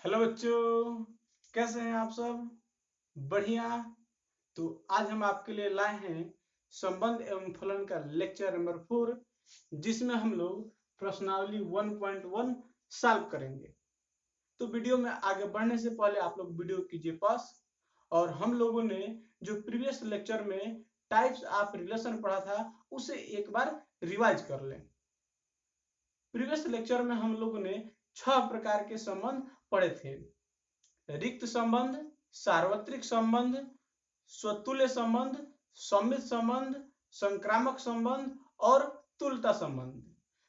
Hello बच्चों, कैसे हैं आप सब? बढ़िया। तो आज हम आपके लिए लाए हैं संबंध एवं फलन का लेक्चर नंबर 4, जिसमें हम लोग प्रश्नावली 1.1 सॉल्व करेंगे। तो वीडियो में आगे बढ़ने से पहले आप लोग वीडियो कीजिए पॉज। और हम लोगों ने जो प्रीवियस लेक्चर में टाइप्स ऑफ रिलेशन पढ़ा था उसे एक बार रिवाइज कर लें। प्रीवियस लेक्चर में हम लोगों ने 6 प्रकार के संबंध पढ़े थे। रिक्त संबंध, सार्वत्रिक संबंध, स्वतुल्य संबंध, समित संबंध, संक्रामक संबंध और तुल्यता संबंध,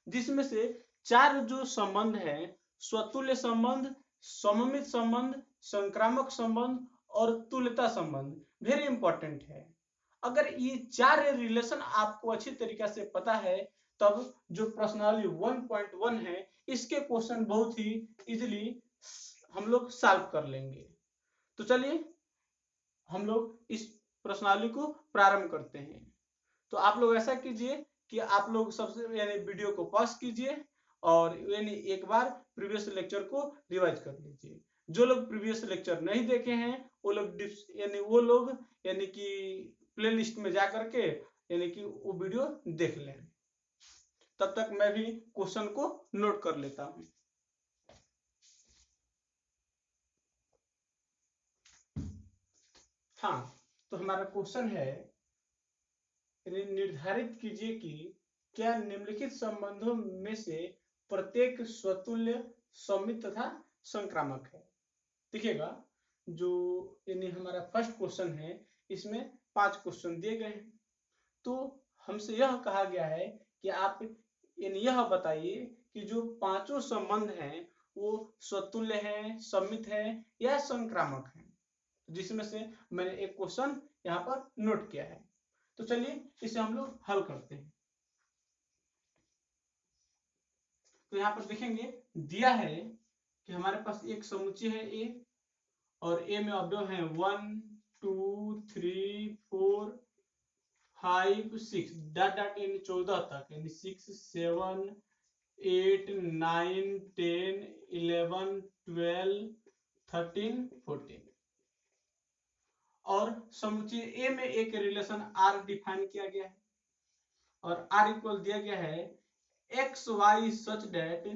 जिसमें से 4 जो संबंध है, स्वतुल्य संबंध, सममित संबंध, संक्रामक संबंध और तुल्यता संबंध वेरी इंपॉर्टेंट है। अगर ये 4 रिलेशन आपको अच्छी तरीके से पता है, तब जो प्रश्नावली 1.1 है इसके क्वेश्चन बहुत ही इजीली हम लोग सॉल्व कर लेंगे। तो चलिए हम लोग इस प्रश्नावली को प्रारंभ करते हैं। तो आप लोग ऐसा कीजिए कि आप लोग सबसे यानी वीडियो को पॉज कीजिए और यानी एक बार प्रीवियस लेक्चर को रिवाइज कर लीजिए। जो लोग प्रीवियस लेक्चर नहीं देखे हैं वो लोग यानी कि प्लेलिस्ट में जा करके यानी कि वो वीडियो देख लें। तब तक मैं भी क्वेश्चन को नोट कर लेता हूं। हाँ, तो हमारा क्वेश्चन है, निर्धारित कीजिए कि क्या निम्नलिखित संबंधों में से प्रत्येक स्वतुल्य, समित तथा संक्रामक है। देखिएगा, जो यानी हमारा फर्स्ट क्वेश्चन है, इसमें 5 क्वेश्चन दिए गए हैं। तो हमसे यह कहा गया है कि आप यानी यह बताइए कि जो 5 संबंध हैं वो स्वतुल्य है, समित है या संक्रामक है, जिसमें से मैंने एक क्वेश्चन यहाँ पर नोट किया है। तो चलिए इसे हम लोग हल करते हैं। तो यहाँ पर देखेंगे दिया है कि हमारे पास एक समुच्चय है ए, और ए में अवयव है 1 2 3 4 5 6 डॉट डॉट यानी 14 तक, यानी 6 7 8 9 10 11 12 13 14। और समुच्चय ए में एक रिलेशन आर डिफाइन किया गया है और आर इक्वल दिया गया है x Y such that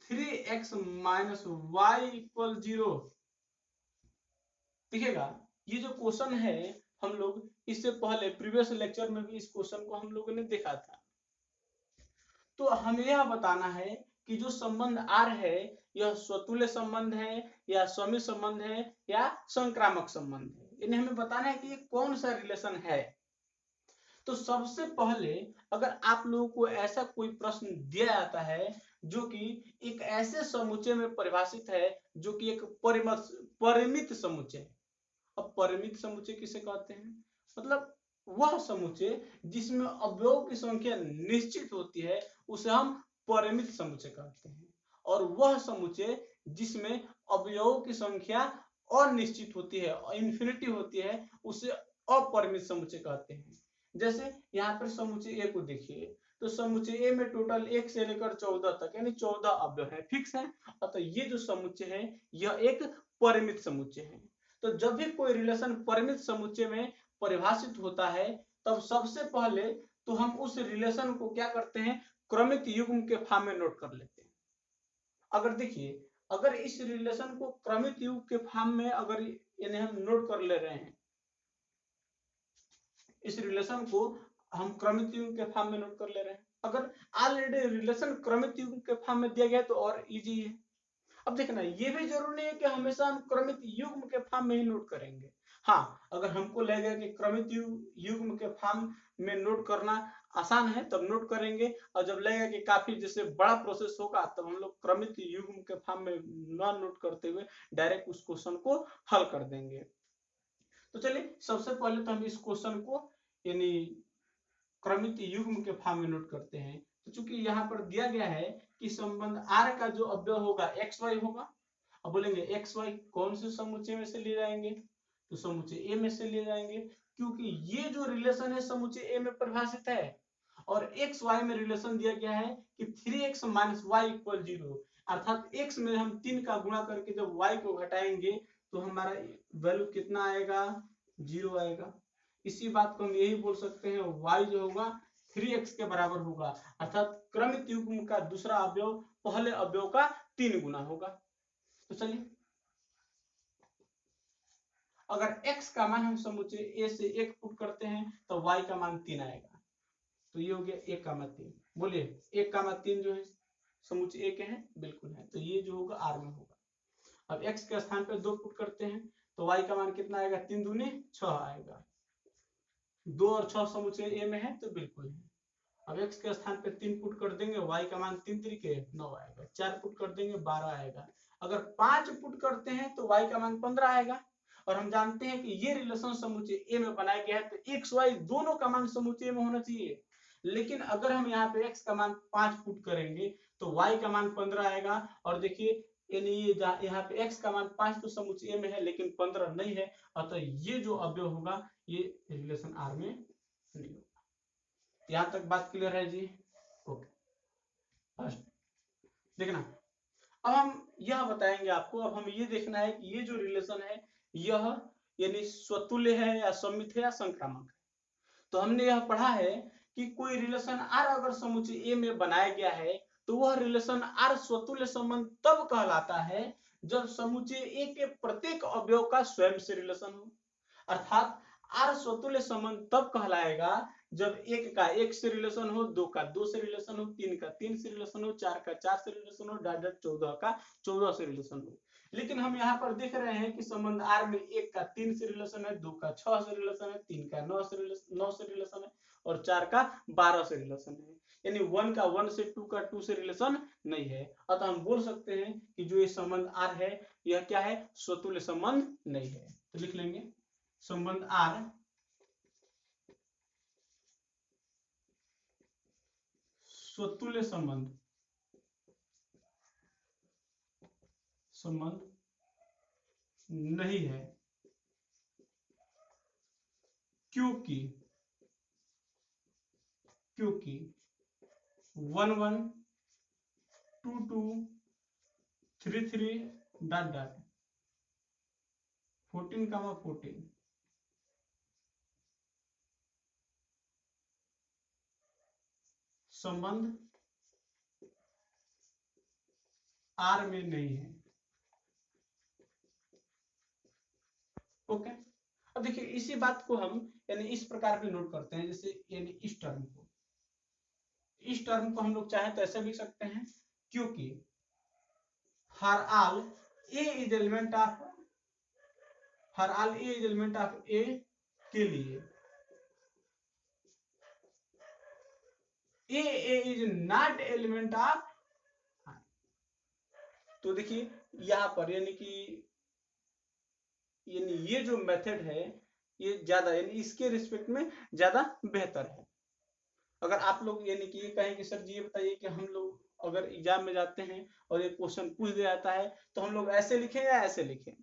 3x minus Y equal 0। देखिएगा, ये जो क्वेश्चन है हम लोग इससे पहले प्रीवियस लेक्चर में भी इस क्वेश्चन को हम लोगों ने देखा था। तो हमें यह बताना है कि जो संबंध आर है यह स्वतुल्य संबंध है या समित संबंध है या संक्रामक संबंध है, यानी हमें बताना है कि ये कौन सा रिलेशन है। तो सबसे पहले अगर आप लोगों को ऐसा कोई प्रश्न दिया जाता है जो कि एक ऐसे समुच्चय में परिभाषित है जो कि एक परिमित समुच्चय है। अब परिमित समुच्चय किसे कहते हैं? मतलब वह समुच्चय जिसमें अवयव की संख्या निश्चित होती है उसे हम परिमित समुच्चय कहते हैं, और वह समुच्चय जिसमें अवयवों की संख्या अनिश्चित होती है, इंफिनिटी होती है, उसे अपरिमित समुच्चय कहते हैं। जैसे यहाँ पर समुच्चय ए को देखिए, तो समुच्चय ए में टोटल 1 से लेकर 14 तक यानी 14 अवयव है, फिक्स है। अतः ये जो समुच्चय है यह एक परिमित समुच्चय है। तो जब भी कोई रिलेशन परिमित समुच्चय में परिभाषित होता है तब सबसे पहले तो हम उस रिलेशन को क्या करते हैं, क्रमिक युग्म के फॉर्म में नोट कर लेते हैं। अगर देखिए, अगर इस रिलेशन को क्रमिक युग्म के फॉर्म में अगर यानी हम नोट कर ले रहे हैं, इस रिलेशन को हम क्रमिक युग्म के फॉर्म में नोट कर ले रहे हैं, अगर ऑलरेडी रिलेशन क्रमिक युग्म के फॉर्म में दिया गया तो और इजी है। अब देखना, ये भी जरूरी नहीं है कि हमेशा हम क्रमिक युग्म के फॉर्म में ही नोट करेंगे। हाँ, अगर हमको लगेगा कि क्रमिक युग्म के फॉर्म में नोट करना आसान है तब नोट करेंगे, और जब लगेगा कि काफी जैसे बड़ा प्रोसेस होगा तब हम लोग क्रमिक युग्म के फॉर्म में न नोट करते हुए डायरेक्ट उस क्वेश्चन को हल कर देंगे। तो चलिए सबसे पहले तो हम इस क्वेश्चन को यानी क्रमिक युग्म के फॉर्म में नोट करते हैं। तो चूंकि यहाँ पर दिया गया है कि संबंध आर का जो अवयव होगा एक्स वाई होगा। अब बोलेंगे एक्स वाई कौन से समुच्चय में से ले जाएंगे, तो समुच्चय ए में से ले जाएंगे, क्योंकि ये जो रिलेशन है समुच्चय ए में परिभाषित है, और एक्स वाई में रिलेशन दिया गया है कि 3x माइनस वाई इक्वल 0, अर्थात x में हम 3 का गुणा करके जब y को घटाएंगे तो हमारा वैल्यू कितना आएगा, 0 आएगा। इसी बात को हम यही बोल सकते हैं y जो होगा 3x के बराबर होगा, अर्थात क्रमित युग्म का दूसरा अवयव पहले अवयव का 3 गुना होगा। तो चलिए अगर x का मान हम समुच्चय a से 1 पुट करते हैं तो y का मान 3 आएगा। तो ये हो गया 1 का मान 3। बोलिए 1 का मान 3 जो है समुच्चय a के है, बिल्कुल है। तो ये जो होगा r में होगा। अब x के स्थान पे 2 पुट करते हैं तो y का मान कितना आएगा, 3 दूनी 6 आएगा। 2 और 6 समुच्चय a में है तो बिल्कुल है। अब x के स्थान पे 3 पुट कर देंगे, y का मान 3 तरीके 9 आएगा। 4 पुट कर देंगे 12 आएगा। अगर 5 पुट करते हैं तो y का मान 15 आएगा। और हम जानते हैं कि ये रिलेशन समुच्चय a में बनाया गया है तो x y दोनों का मान समुच्चय में होना चाहिए। लेकिन अगर हम यहाँ पे x का मान 5 पुट करेंगे तो y का मान 15 आएगा। और देखिए यानी ये यहाँ पे x का मान 5 तो समुच्चय में है लेकिन 15 नहीं है, अतः ये जो अवयव होगा ये रिलेशन R में नहीं होगा। यहाँ तक बात क्लियर है जी? ओके, देखना अब हम यह बताएंगे आपको। अब हम ये देखना है कि ये जो रिलेशन है यह यानी स्वतुल्य है या सममित है या संक्रामक है। तो हमने यह पढ़ा है कि कोई रिलेशन R अगर समुच्चय A में बनाया गया है तो वह रिलेशन R स्वतुल्य संबंध तब कहलाता है जब समुच्चय A के प्रत्येक अवयव का स्वयं से रिलेशन हो। अर्थात R स्वतुल्य संबंध तब कहलाएगा जब 1 का 1 से रिलेशन हो, 2 का 2 से रिलेशन हो, 3 का 3 से रिलेशन हो, 4 का 4 से रिलेशन हो, 14 का 14 से रिलेशन हो। लेकिन हम यहाँ पर देख रहे हैं कि संबंध R में 1 का 3 से रिलेशन है, 2 का 6 से रिलेशन है, 3 का 9 से रिलेशन है और 4 का 12 से रिलेशन है। यानी 1 का 1 से 2 का 2 से रिलेशन नहीं है। अतः हम बोल सकते हैं कि जो ये संबंध R है यह क्या है, स्वतुल्य संबंध नहीं है। तो लिख लेंगे संबंध R स्वतुल्य संबंध नहीं है, क्योंकि 1 1 2 2 3 3 डॉट डॉट 14 संबंध R में नहीं है। ओके, अब देखिए इसी बात को हम यानी इस प्रकार भी नोट करते हैं, जैसे यानी इस टर्म को हम लोग चाहे तो ऐसे लिख सकते हैं, क्योंकि हर all A is element of A के लिए A is not element of. तो देखिए यहाँ पर यानी ये जो मेथड है ये ज्यादा यानी इसके रिस्पेक्ट में ज्यादा बेहतर है। अगर आप लोग यानी कि ये कहें कि सर जी ये बताइए कि हम लोग अगर एग्जाम में जाते हैं और एक क्वेश्चन पूछ दिया जाता है तो हम लोग ऐसे लिखें या ऐसे लिखें,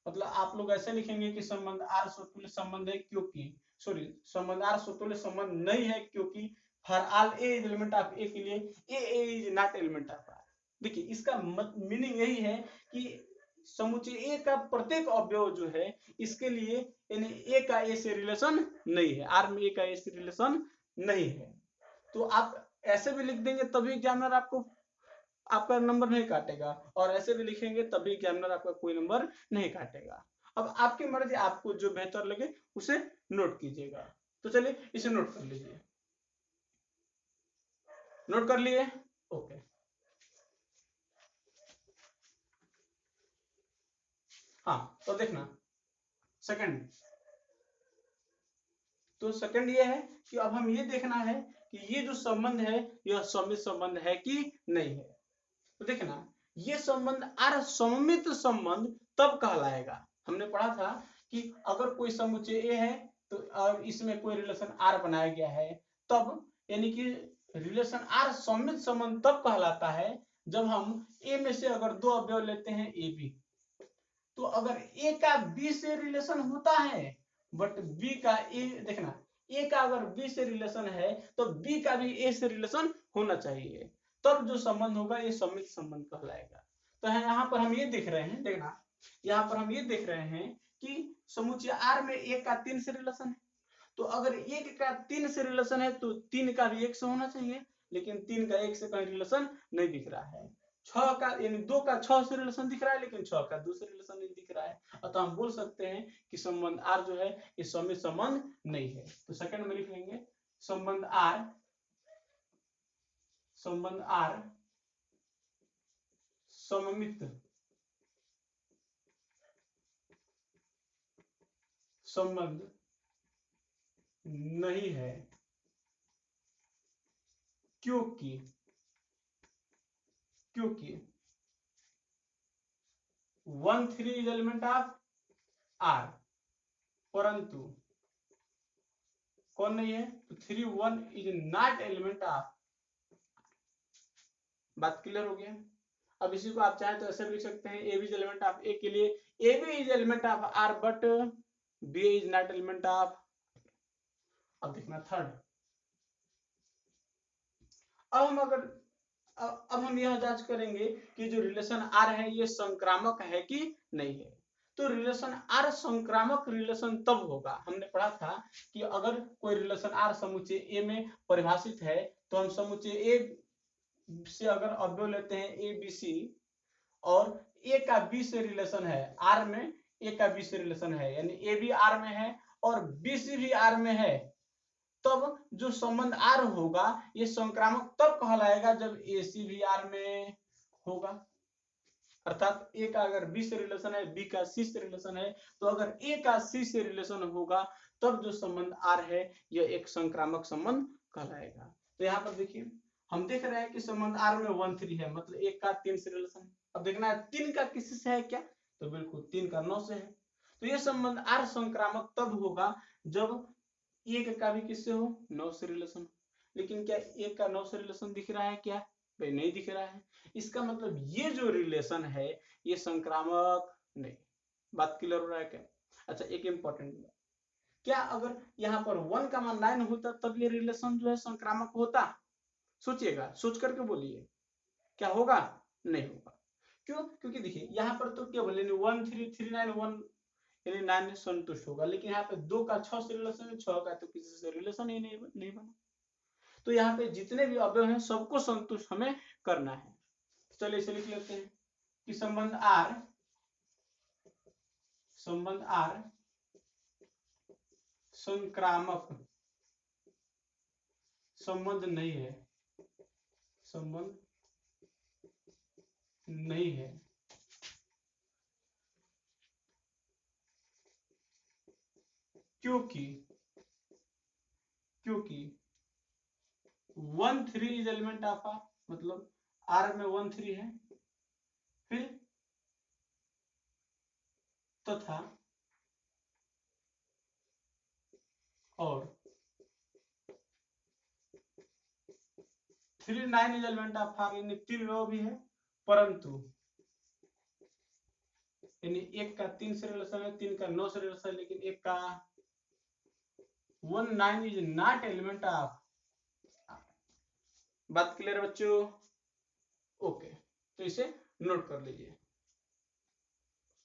मतलब आप लोग ऐसे लिखेंगे कि संबंध R स्वतुल्य संबंध है क्योंकि संबंध R स्वतुल्य संबंध नहीं है क्योंकि हर all A is element of A के लिए A is not element of R। देखिए इसका मीनिंग यही है कि समुच्चय A का प्रत्येक अवयव जो है इसके लिए यानी A का A से रिलेशन नहीं है, R में A का A से रिलेशन नहीं है। तो आप ऐसे भी लिख देंगे तभी एग्जामिनर आपका नंबर नहीं काटेगा, और ऐसे भी लिखेंगे तभी एग्जामिनर आपका कोई नंबर नहीं काटेगा। अब आपकी मर्जी, आपको जो बेहतर लगे उसे नोट कीजिएगा। तो चलिए इसे नोट कर लीजिए। नोट कर लिए? ओके, हाँ तो देखना सेकंड, तो सेकंड ये है कि अब हम ये देखना है कि ये जो संबंध है यह सममित संबंध है कि नहीं है। तो देखना ये संबंध असममित संबंध तब कहलाएगा, हमने पढ़ा था कि अगर कोई समुच्चय A है तो और इसमें कोई रिलेशन R बनाया गया है तब यानी कि रिलेशन R सममित संबंध तब कहलाता है जब हम A में से अगर दो अवयव लेते हैं A B, तो अगर A का B से रिलेशन होता है बट B का A, देखना A का अगर B से रिलेशन है तो B का भी A से रिलेशन होना चाहिए, तब जो संबंध होगा ये सम्मित संबंध कहलाएगा। तो यहाँ पर हम ये देख रहे हैं, देखना यहाँ पर हम ये देख रहे हैं कि समुच्चय R में 1 का 3 से रिलेशन है। तो अगर 1 का 3 से रिलेशन है तो 3 का भी 1 से होना चाहिए, लेकिन 3 का 1 से कहीं रिलेशन नहीं दिख रहा है। 6 का यानी 2 का 6 से रिलेशन दिख रहा है, लेकिन 6 का 2 से रिलेशन नहीं दिख रहा है। अतः हम बोल सकते हैं कि संबंध R जो है ये सम्मित संबंध नहीं है। तो सेकंड में लिख लेंगे संबंध R सममित संबंध नहीं है, क्योंकि 1 3 इज एलिमेंट ऑफ R, परंतु कौन नहीं है, तो 3 1 इज नॉट एलिमेंट ऑफ। बात क्लियर हो गया। अब इसी को आप चाहे तो ऐसे लिख सकते हैं, A B is element of A के लिए A B is element of R but B is not element of. अब देखना थर्ड, अब हम यह जांच करेंगे कि जो रिलेशन R है ये संक्रामक है कि नहीं है। तो रिलेशन R संक्रामक रिलेशन तब होगा, हमने पढ़ा था कि अगर कोई रिलेशन R समुच्चय A में परिभाषित है तो हम समुच्चय A से अगर अवयव लेते हैं A B C और A का B से रिलेशन है, R में A का B से रिलेशन है, यानी A भी R में है और BC भी R में है, तब जो संबंध R होगा ये संक्रामक तब कहलाएगा जब AC भी R में होगा। अर्थात A का अगर B से रिलेशन है, B का C से रिलेशन है, तो अगर A का C से रिलेशन होगा तब जो संबंध R है यह एक संक्रामक संबंध कहलाएगा। तो यहाँ पर देखिए हम देख रहे हैं कि संबंध R में 1 3 है, मतलब 1 का 3 से रिलेशन है। अब देखना है 3 का किसी से है क्या, तो बिल्कुल 3 का 9 से है। तो यह संबंध R संक्रामक तब होगा जब 1 का भी किससे हो, 9 से रिलेशन। लेकिन क्या 1 का 9 से रिलेशन दिख रहा है क्या, भाई नहीं दिख रहा है। इसका मतलब ये जो रिलेशन है ये संक्रामक नहीं। बात क्लियर हो रहा है क्या। अच्छा एक इंपॉर्टेंट बात, क्या अगर यहाँ पर 1 का मान 9 होता तब ये रिलेशन जो है संक्रामक होता, सोचिएगा, सोच करके बोलिए, क्या होगा, नहीं होगा। क्यों, क्योंकि देखिए यहाँ पर तो केवल 1 3 3 9 1 यानी 9 संतुष्ट होगा, लेकिन यहाँ पे 2 का 6 से रिलेशन है, 6 का तो किसी से रिलेशन ही नहीं बना। तो यहाँ पे जितने भी अवयव हैं सबको संतुष्ट हमें करना है। चलिए इसे लिख लेते हैं कि संबंध R संक्रामक संबंध नहीं है, क्योंकि 1 3 इज एलिमेंट ऑफ R, मतलब R में 1 3 है, फिर तथा और 3 9 इज एलिमेंट ऑफ R, यानी 3 रो भी है, परंतु यानी 1 का 3 से रिलेशन है, 3 का 9 से रिलेशन है, लेकिन 1 का 1 9 इज नॉट एलिमेंट ऑफ। बात क्लियर बच्चों, ओके। तो इसे नोट कर लीजिए,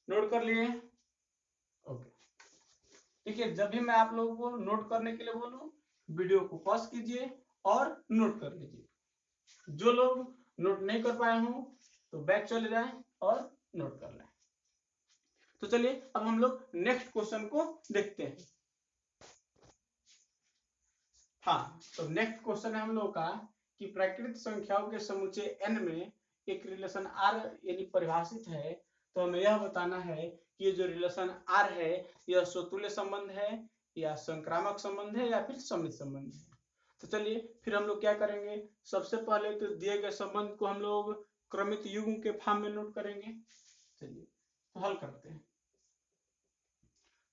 नोट कर लिए, ओके। देखिए जब भी मैं आप लोगों को नोट करने के लिए बोलूं वीडियो को पॉज कीजिए और नोट कर लीजिए। जो लोग नोट नहीं कर पाए हों तो बैक चले जाएं और नोट कर लें। तो चलिए अब हम लोग नेक्स्ट क्वेश्चन को देखते हैं। हाँ, तो नेक्स्ट क्वेश्चन है हम लोग का कि प्राकृतिक संख्याओं के समुच्चय n में एक रिलेशन R यानी परिभाषित है, तो हमें यह बताना है कि ये जो रिलेशन R है यह स्वतुल्य संबंध है या संक्रामक संबंध है या फिर सम्मित संबंध है। तो चलिए फिर हम लोग क्या करेंगे, सबसे पहले तो दिए गए संबंध को हम लोग क्रमित युग्म के फॉर्म में नोट करेंगे। चलिए तो हल करते हैं।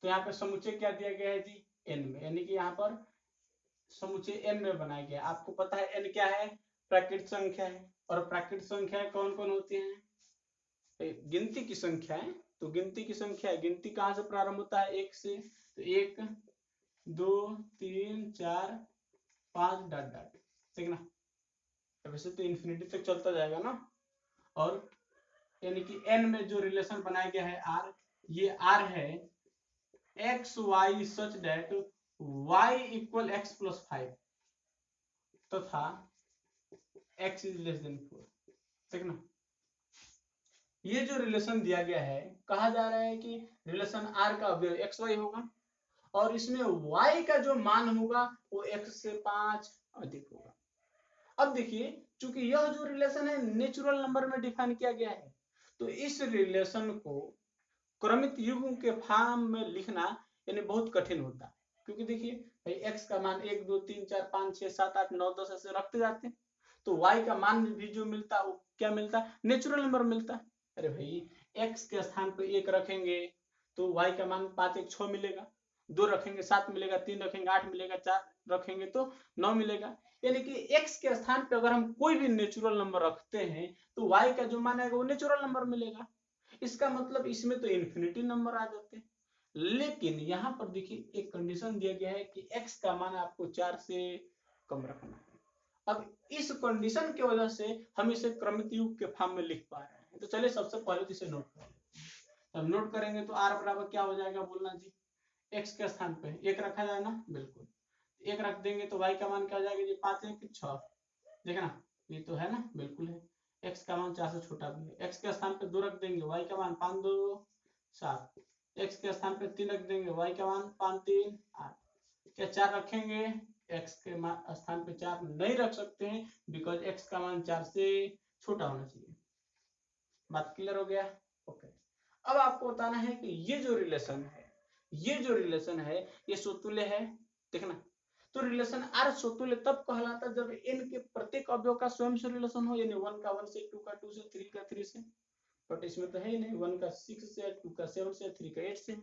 तो यहाँ पे समुच्चय क्या दिया गया है जी, n में, यानी कि यहाँ पर समुच्चय n में बनाया गया। आपको पता है n क्या है, प्राकृतिक संख्या है, और प्राकृतिक संख्याएं कौन कौन होती हैं, गिनती की संख्याएं। तो गिनती की संख्या, गिनती कहां से प्रारंभ होता है, 1 से, तो 1 2 3 4 5 डॉट डॉट, ठीक ना। वैसे तो इन्फिनिटी तक चलता जाएगा ना। और यानी कि n में जो रिलेशन बनाया गया है r, ये r है x Y such that y equal x plus 5 तथा x इज लेस देन 4, ठीक ना। ये जो रिलेशन दिया गया है, कहा जा रहा है कि रिलेशन r का अवयव एक्स वाई होगा और इसमें y का जो मान होगा वो x से 5 अधिक होगा। अब देखिए, चूंकि यह जो रिलेशन है नेचुरल नंबर में डिफाइन किया गया है, तो इस रिलेशन को क्रमित युग्म के फॉर्म में लिखना यानी बहुत कठिन होता है। क्योंकि देखिए भाई x का मान 1 2 3 4 5 6 7 8 9 10 ऐसे रखते जाते हैं, तो y का मान भी जो मिलता है वो क्या मिलता है, नेचुरल नंबर मिलता है। अरे भाई x के स्थान पर 1 रखेंगे तो y का मान 5 1 6 मिलेगा, 2 रखेंगे 7 मिलेगा, 3 रखेंगे 8 मिलेगा, 4 रखेंगे तो 9 मिलेगा। यानी कि x के स्थान पे अगर हम कोई भी नेचुरल नंबर रखते हैं तो y का जो मान आएगा वो नेचुरल नंबर मिलेगा। इसका मतलब इसमें तो इन्फिनिटी नंबर आ जाते हैं। लेकिन यहाँ पर देखिए एक कंडीशन दिया गया है कि x का मान आपको 4 से कम रखना है। अब इस कंडीशन की वजह से हम इसे क्रमित युग्म के फॉर्म में लिख पा रहे हैं। तो चलिए सबसे पहले तो इसे नोट कर लेते हैं। अब नोट करेंगे तो r बराबर क्या हो जाएगा बोलना जी, x के स्थान पे 1 रखा जाए ना, बिल्कुल 1 रख देंगे तो y का मान क्या हो जाएगा जी, 5 1 6, देखना ये तो है ना, बिल्कुल है। x का मान 4 से छोटा भी है, x के स्थान पे 2 रख देंगे, y का मान 5 2 7, x के स्थान पे 3 रख देंगे, y का मान 5 3 8। क्या 4 रखेंगे, x के स्थान पे 4 नहीं रख सकते हैं बिकॉज x का मान 4 से छोटा होना चाहिए। बात क्लियर हो गया? ओके। अब आपको बताना है कि ये जो रिलेशन है ये स्वतुल्य है, देखना। तो रिलेशन R स्वतुल्य तब कहलाता है जब n के प्रत्येक अवयव का स्वयं से रिलेशन हो, यानी 1 का 1 से, 2 का 2 से, 3 का 3 से। बट इसमें तो है ही नहीं, 1 का 6 से, 2 का 7 से, 3 का 8 से।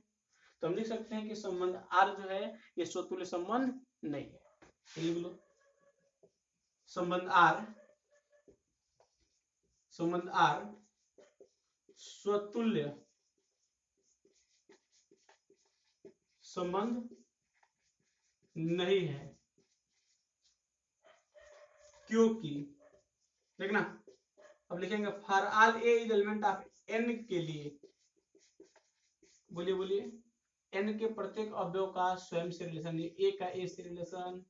तो हम लिख सकते हैं कि संबंध R जो है ये स्वतुल्य संबंध नहीं है। लिख लो संबंध R स्वतुल्य संबंध नहीं है, क्योंकि देखना अब लिखेंगे for all A is element of n के लिए, बोलिए n के प्रत्येक अवयव का स्वयं से रिलेशन, a का a से रिलेशन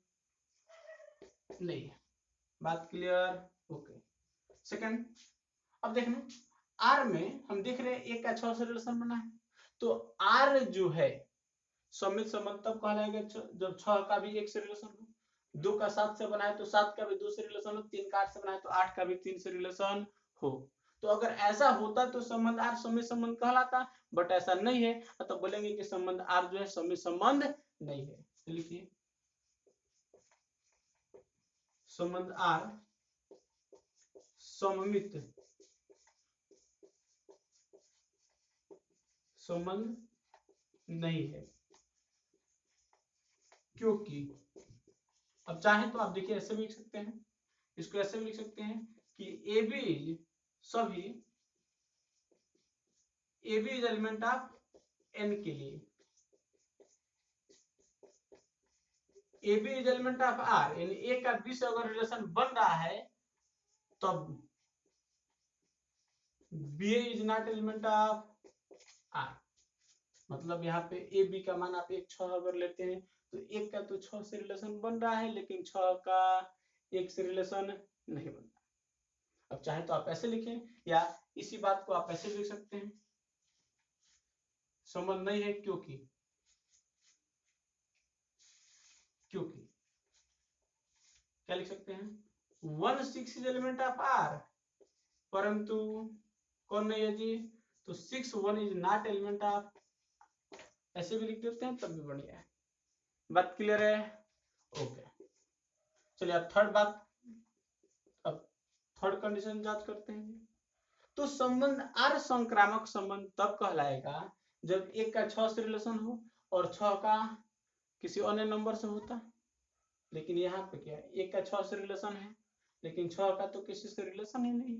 नहीं है। बात क्लियर? ओके। सेकंड, अब देखना r में हम देख रहे हैं a का 6 से रिलेशन बना है, तो r जो है समित संबंध तब कहलाएगा जब 6 का भी 1 से रिलेशन हो, 2 का 7 से बना है तो 7 का भी 2 से रिलेशन हो, 3 का 8 से बना है तो 8 का भी 3 से रिलेशन हो। तो अगर ऐसा होता तो संबंध R समित संबंध कहलाता, बट ऐसा नहीं है, तो बोलेंगे कि संबंध R जो है समित संबंध नहीं है। तो लिखिए संबंध R सममित संबंध नहीं है, क्योंकि अब चाहे तो आप देखिए ऐसे भी लिख सकते हैं, इसको ऐसे भी लिख सकते हैं कि ए बी सभी A B is element of n के लिए, A B is element of r, यानी a का b से अगर रिलेशन बन रहा है तब b is not element of r। मतलब यहाँ पे ए बी का मान आप 1 6 अगर लेते हैं तो 1 का तो 6 से रिलेशन बन रहा है, लेकिन 6 का 1 से रिलेशन नहीं बन रहा। अब चाहे तो आप ऐसे लिखें या इसी बात को आप ऐसे लिख सकते हैं, संबंध नहीं है क्योंकि क्या लिख सकते हैं, 1 6 इज एलिमेंट ऑफ r, परंतु कौन नहीं है जी, तो 6 1 इज नॉट एलिमेंट ऑफ, ऐसे भी लिख देते हैं तब भी बढ़िया है। बात क्लियर है? ओके। चलिए अब थर्ड कंडीशन जांच करते हैं। तो संबंध R संक्रामक संबंध तब कहलाएगा जब 1 का 6 से रिलेशन हो और 6 का किसी अन्य नंबर से होता। लेकिन यहाँ पे क्या है, 1 का 6 से रिलेशन है लेकिन 6 का तो किसी से रिलेशन ही नहीं,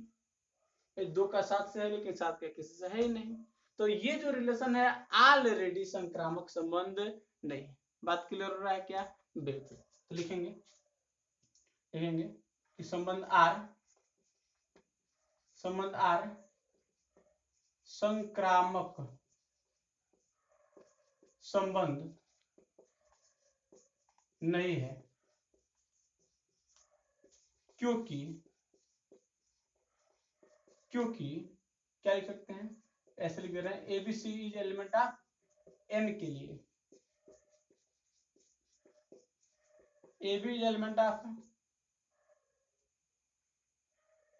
2 का 7 से है लेकिन 7 का किसी से है ही नहीं। तो ये जो रिलेशन है ऑलरेडी संक्रामक संबंध नहीं। बात क्लियर हो रहा है क्या? बिल्कुल। तो लिखेंगे कि संबंध आर संक्रामक संबंध नहीं है, क्योंकि क्या लिख सकते हैं, ऐसे लिख दे रहे हैं, ABC is element of N के लिए, AB is element of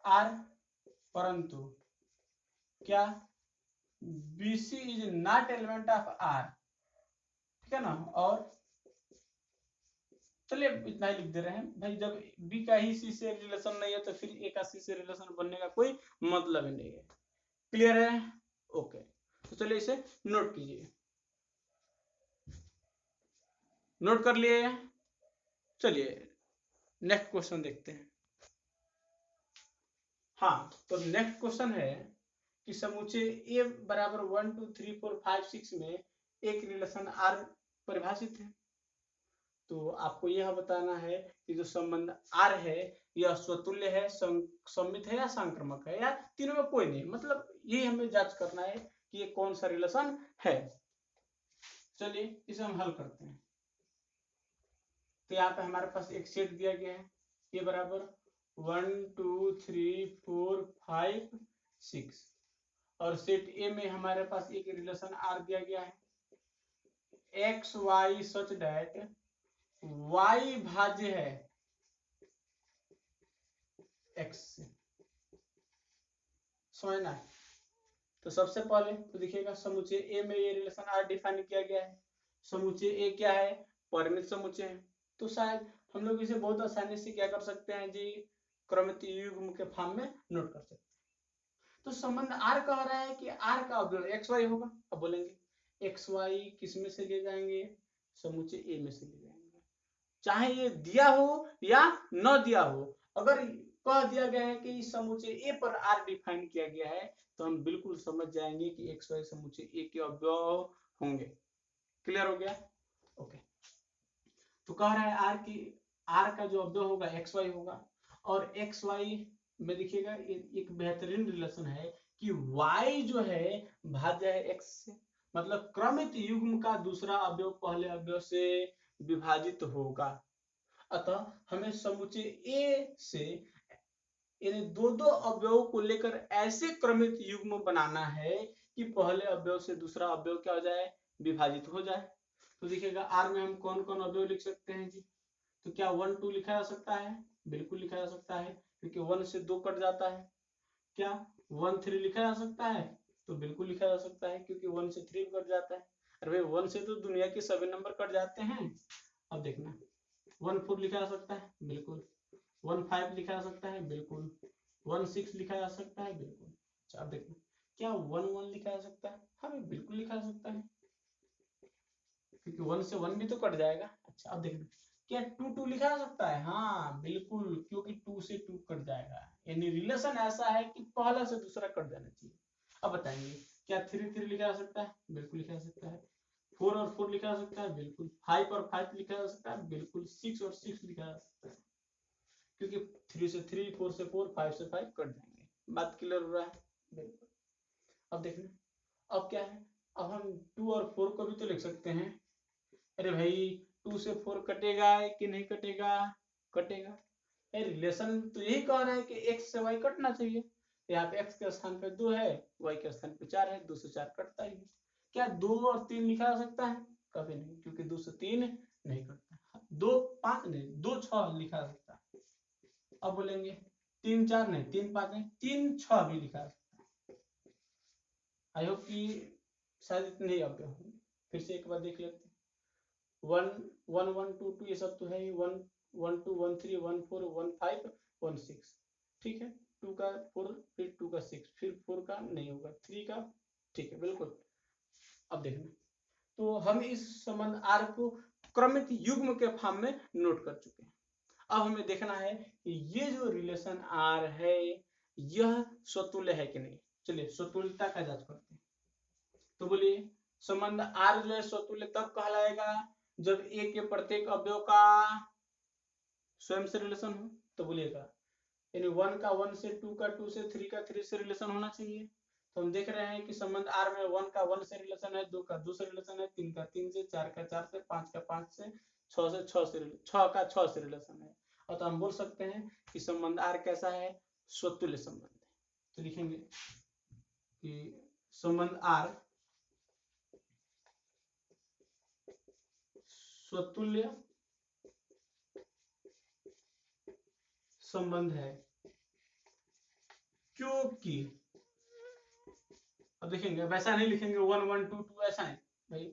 R, परंतु क्या BC is not element of R, ठीक है ना। और चलिए इतना ही लिख दे रहे हैं भाई, जब B का ही C से रिलेशन नहीं है तो फिर A का C से रिलेशन बनने का कोई मतलब ही नहीं है। क्लियर है? ओके, तो चलिए इसे नोट कीजिए। नोट कर लिए? चलिए नेक्स्ट क्वेश्चन देखते हैं। हाँ, तो नेक्स्ट क्वेश्चन है कि समुच्चय A बराबर 1 2 3 4 5 6 में एक रिलेशन R परिभाषित है। तो आपको यह बताना है कि जो संबंध R है यह स्वतुल्य है, सममित है या संक्रामक है, या तीनों में कोई नहीं, मतलब ये हमें जांच करना है कि ये कौन सा रिलेशन है। चलिए इसे हम हल करते हैं। तो यहाँ पे हमारे पास एक सेट दिया गया है, ये बराबर 1 2 3 4 5 6, और सेट ए में हमारे पास एक रिलेशन R दिया गया है, x Y such that y भाज्य है x से, समझना है। तो सबसे पहले तो देखिएगा समुच्चय ए में ये रिलेशन R डिफाइन किया गया है। समुच्चय ए क्या है? परिमित समुच्चय है। तो शायद हम लोग इसे बहुत आसानी से क्या कर सकते हैं जी, क्रमित युग्म के फॉर्म में नोट कर सकते हैं। तो संबंध R कह रहा है कि R का अवयव एक्स वाई होगा। अब बोलेंगे एक्स वाई किस में से ले जाएंगे? समुच्चय ए में से ले जाएंगे, चाहे ये दिया हो या न दिया हो। अगर कह दिया गया है कि समुच्चय ए पर R डिफाइन किया गया है तो हम बिल्कुल समझ जाएंगे कि एक्स वाई समुच्चय ए के अवयव होंगे। क्लियर हो गया? ओके, तो कह रहा है R का जो अवयव होगा एक्स वाई होगा, और एक्स वाई में देखिएगा एक बेहतरीन रिलेशन है कि y जो है भाज्य है x से, मतलब क्रमित युग्म का दूसरा अवयव पहले अवयव से विभाजित होगा। अतः हमें समुच्चय ए से इन दो अवयवों को लेकर ऐसे क्रमित युग्म बनाना है कि पहले अवयव से दूसरा अवयव क्या हो जाए? विभाजित हो जाए। तो देखिएगा R में हम कौन कौन अवयव लिख सकते हैं जी? तो क्या 1 2 लिखा जा सकता है? बिल्कुल लिखा जा सकता है, क्योंकि 1 से 2 कट जाता है। क्या 1 3 लिखा जा सकता है? तो बिल्कुल लिखा जा सकता है, क्योंकि 1 से 3 कट जाता है। अरे भाई 1 से तो दुनिया के सभी नंबर कट जाते हैं। अब देखना 1 4 लिखा जा सकता है, बिल्कुल। 1 5 लिखा जा सकता है, बिल्कुल। 1 6 लिखा जा सकता है, बिल्कुल। अच्छा अब देखना, क्या 1 1 लिखा जा सकता है? हाँ बिल्कुल लिखा जा सकता है, क्योंकि 1 से 1 भी तो कट जाएगा। अच्छा अब देखना, क्या 2 2 लिखा जा सकता है? हाँ बिल्कुल, क्योंकि 2 से 2 कट जाएगा। यानी रिलेशन ऐसा है कि पहला से दूसरा कट जाना चाहिए। अब बताएंगे, क्या 3 3 लिखा जा सकता है? बिल्कुल लिखा जा सकता है। 4 और 4 लिखा जा सकता है, बिल्कुल। 5 और 5 लिखा जा सकता है, बिल्कुल। 6 और 6 लिखा जा सकता है, क्योंकि 3 से 3, 4 से 4, 5 से 5 कट जाएंगे। बात क्लियर हो रहा है? बिल्कुल। अब देखना, अब क्या है, अब हम 2 और 4 को भी तो लिख सकते हैं। अरे भाई 2 से 4 कटेगा कि नहीं कटेगा? कटेगा। रिलेशन तो यही कह रहा है कि x से y कटना चाहिए। यहाँ पे x के स्थान पे 2 है, y के स्थान पे 4 है, 2 से 4 कटता ही है। क्या 2 और 3 लिखा जा सकता है? कभी नहीं, क्योंकि 2 से 3 नहीं कटता। 2 5 नहीं, 2 6 लिखा जा सकता है। अब बोलेंगे 3 4 नहीं, 3 5 नहीं, 3 6 भी लिखा जा सकता है। आई होप कि शायद इतने ही अवयव होंगे। फिर से एक बार देख लेते हैं। 1 1 1 2 2 ये सब तो है ही। 1 1 2 1 3 1 4 1 5 1 6, ठीक है। 2 का 4, फिर 2 का 6, फिर 4 का नहीं होगा, 3 का, ठीक है बिल्कुल। अब देखना, तो हम इस संबंध R को क्रमित युग्म के फॉर्म में नोट कर चुके हैं। अब हमें देखना है कि ये जो रिलेशन R है यह स्वतुल्य है कि नहीं। चलिए स्वतुल्यता का जांच करते हैं। तो बोलिए, संबंध R जो है स्वतुल्य तब कहलाएगा जब A के प्रत्येक अवयव का स्वयं से रिलेशन हो। तो बोलिएगा यानी 1 का 1 से, 2 का 2 से, 3 का 3 से रिलेशन होना चाहिए। तो हम देख रहे हैं कि संबंध R में 1 का 1 से रिलेशन है, 2 का 2 से रिलेशन है, 3 का 3 से, 4 का 4 से, 5 का 5 से, 6 से 6 का 6 से रिलेशन है। और तो हम बोल सकते हैं कि संबंध R कैसा है, स्वतुल्य संबंध है। तो लिखेंगे कि संबंध R स्वतुल्य संबंध है, क्योंकि अब देखेंगे वैसा नहीं लिखेंगे 1 1 2 2 ऐसा नहीं भाई,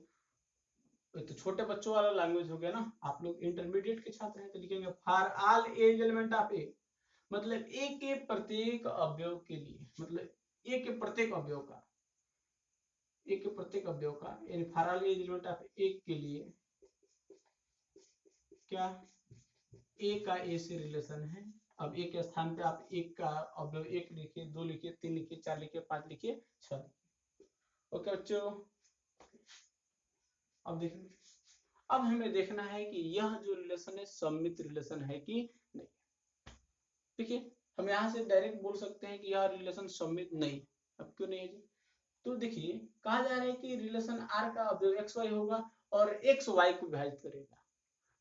तो छोटे बच्चों वाला लैंग्वेज हो गया ना, आप लोग इंटरमीडिएट के छात्र हैं। तो लिखेंगे for all as element of A, मतलब ए के प्रत्येक अवयव के लिए, मतलब ए के प्रत्येक अवयव का, ए के प्रत्येक अवयव का, यानी for all as element of A के लिए क्या ए का ए से रिलेशन है। अब ए के स्थान पे आप एक का अवयव 1 लिखिए, 2 लिखिए, 3 लिखिए, 4 लिखिए, 5 लिखिए, 6 लिखिए। ओके बच्चों, अब देखिए, अब हमें देखना है कि यह जो रिलेशन है सममित रिलेशन है कि नहीं। देखिए हम यहाँ से डायरेक्ट बोल सकते हैं कि यह रिलेशन सममित नहीं। अब क्यों नहीं है जी? तो देखिए कहा जा रहा है कि रिलेशन R का अवयव XY होगा और XY को विभाजित करेगा।